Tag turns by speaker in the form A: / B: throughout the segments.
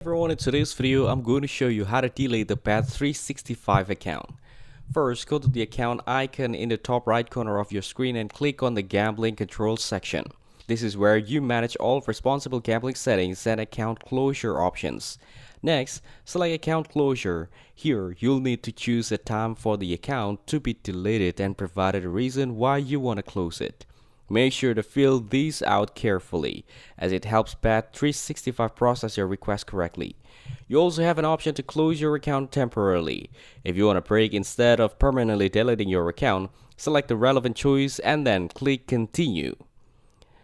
A: Everyone, in today's video, I'm going to show you how to delete the Bet365 account. First, go to the account icon in the top right corner of your screen and click on the gambling controls section. This is where you manage all responsible gambling settings and account closure options. Next, select account closure. Here, you'll need to choose a time for the account to be deleted and provide a reason why you want to close it. Make sure to fill these out carefully, as it helps Bet365 process your request correctly. You also have an option to close your account temporarily. If you want a break instead of permanently deleting your account, select the relevant choice and then click Continue.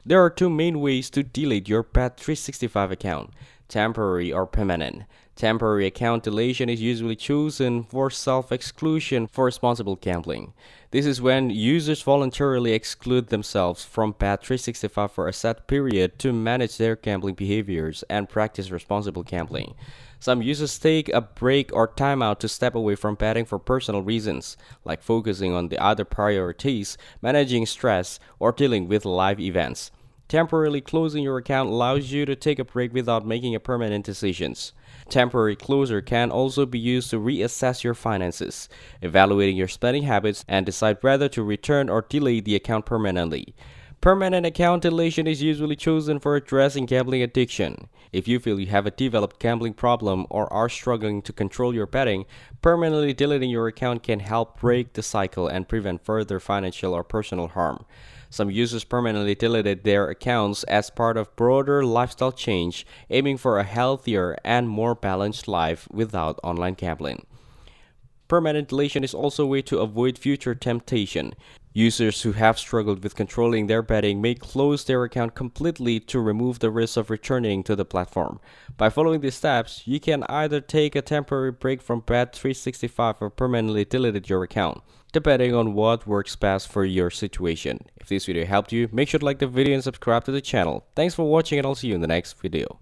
A: There are two main ways to delete your Bet365 account: temporary or permanent. Temporary account deletion is usually chosen for self-exclusion for responsible gambling. This is when users voluntarily exclude themselves from Bet365 for a set period to manage their gambling behaviors and practice responsible gambling. Some users take a break or timeout to step away from betting for personal reasons, like focusing on the other priorities, managing stress, or dealing with live events. Temporarily closing your account allows you to take a break without making a permanent decisions. Temporary closure can also be used to reassess your finances, evaluating your spending habits, and decide whether to return or delete the account permanently. Permanent account deletion is usually chosen for addressing gambling addiction. If you feel you have a developed gambling problem or are struggling to control your betting, permanently deleting your account can help break the cycle and prevent further financial or personal harm. Some users permanently deleted their accounts as part of broader lifestyle change, aiming for a healthier and more balanced life without online gambling. Permanent deletion is also a way to avoid future temptation. Users who have struggled with controlling their betting may close their account completely to remove the risk of returning to the platform. By following these steps, you can either take a temporary break from Bet365 or permanently delete your account, depending on what works best for your situation. If this video helped you, make sure to like the video and subscribe to the channel. Thanks for watching, and I'll see you in the next video.